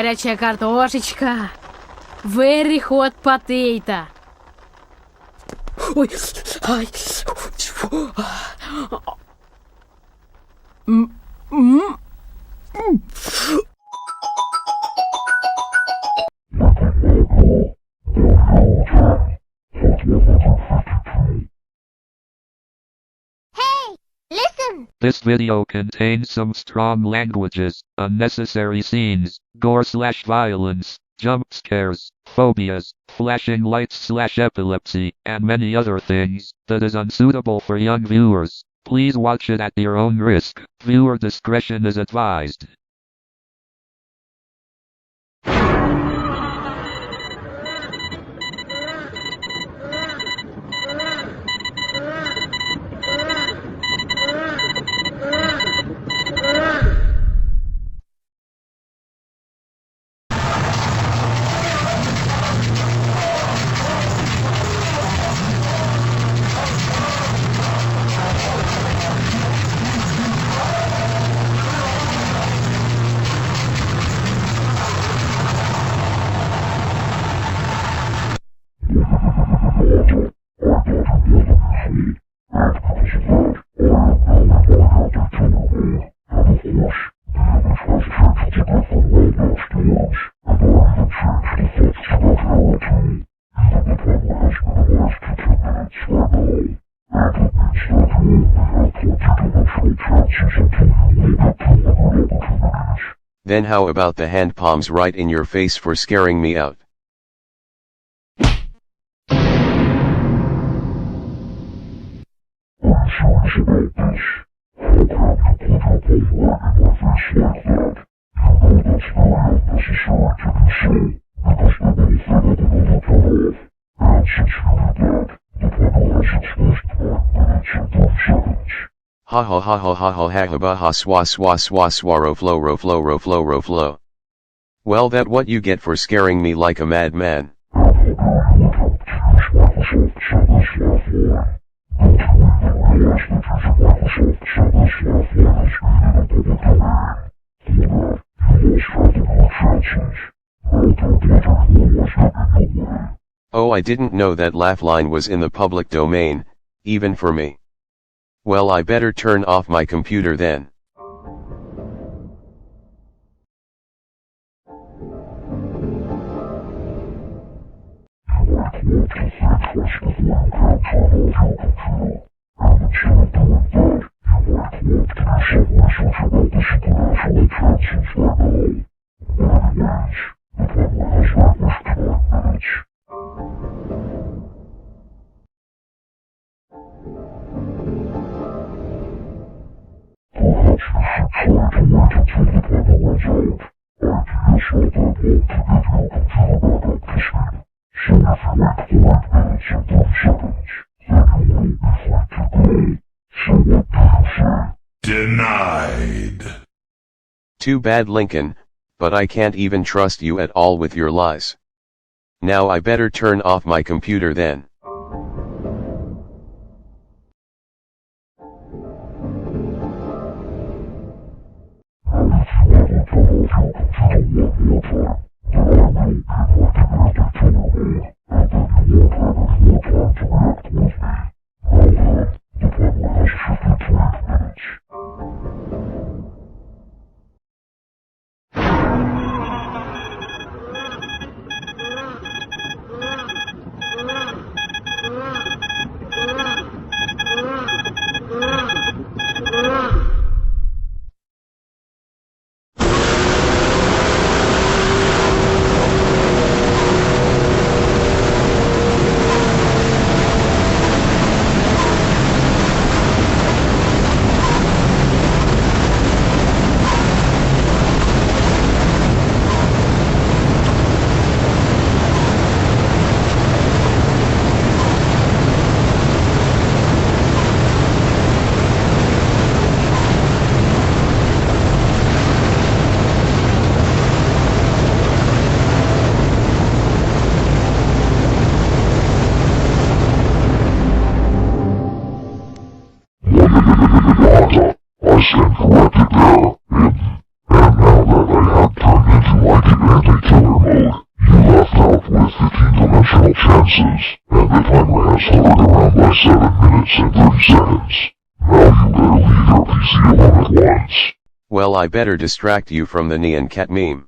горячая картошечка. Very hot potato. Ой, ай. This video contains some strong languages, unnecessary scenes, gore/violence, jump scares, phobias, flashing lights/epilepsy, and many other things that is unsuitable for young viewers. Please watch it at your own risk. Viewer discretion is advised. Then how about the hand palms right in your face for scaring me out? Ha ha ha ha ha ha ha ba ha swa swa swa swaro flow. Well, that what you get for scaring me like a madman. Oh, I didn't know that laugh line was in the public domain, even for me. Well, I better turn off my computer then. Denied. Too bad, Lincoln, but I can't even trust you at all with your lies. Now I better turn off my computer then. I stand corrected there, and now that I have turned into like an chances, and the timer has hovered around by 7 minutes and 30 seconds. Now you better leave your PC alone at once. Well, I better distract you from the Nyan Cat meme.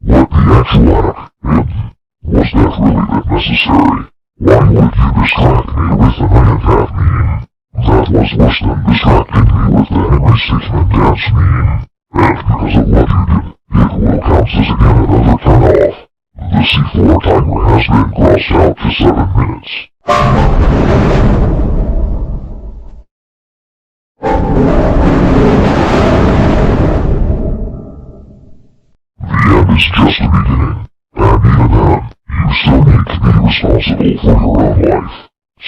What the actual heck? Was that really that necessary? Why would you distract me with the Nyan Cat meme? That was worse than distracting me with the Henry Stickman dance meme. And because of what you did, it will count as again another turn off. The C4 timer has been crossed out to 7 minutes. The end is just the beginning, and even then, you still need to be responsible for your own life.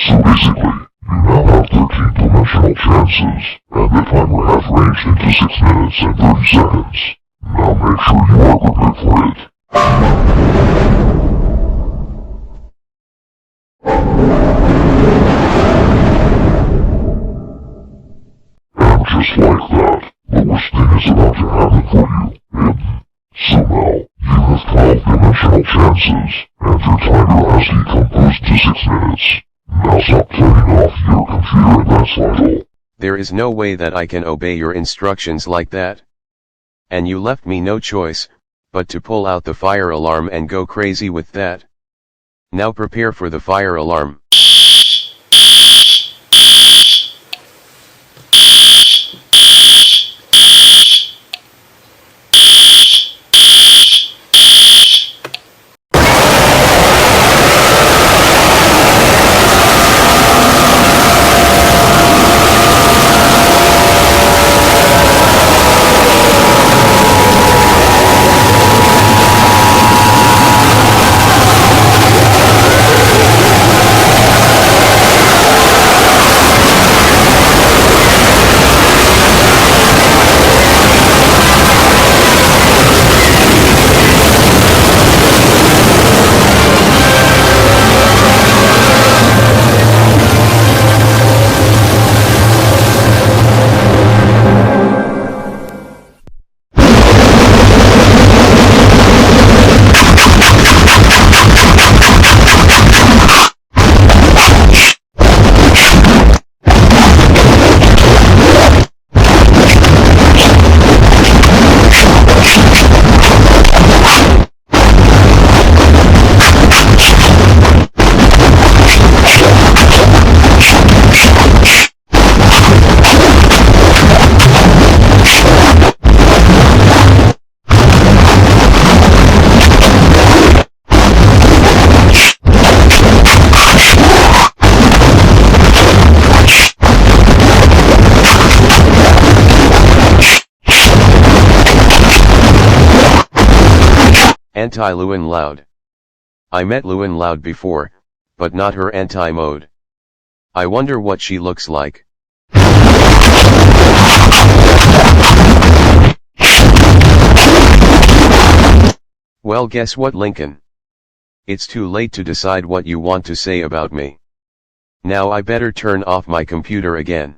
So basically, you now have 13-dimensional chances, and the timer has ranged into 6 minutes and 30 seconds. Now make sure you are prepared for it. And just like that, the worst thing is about to happen for you, So now, you have 12-dimensional chances, and your timer has decomposed to 6 minutes. Now stop turning off your computer and that's vital. There is no way that I can obey your instructions like that. And you left me no choice, but to pull out the fire alarm and go crazy with that. Now prepare for the fire alarm. Anti-Luan Loud. I met Luan Loud before, but not her anti-mode. I wonder what she looks like. Well, guess what, Lincoln? It's too late to decide what you want to say about me. Now I better turn off my computer again.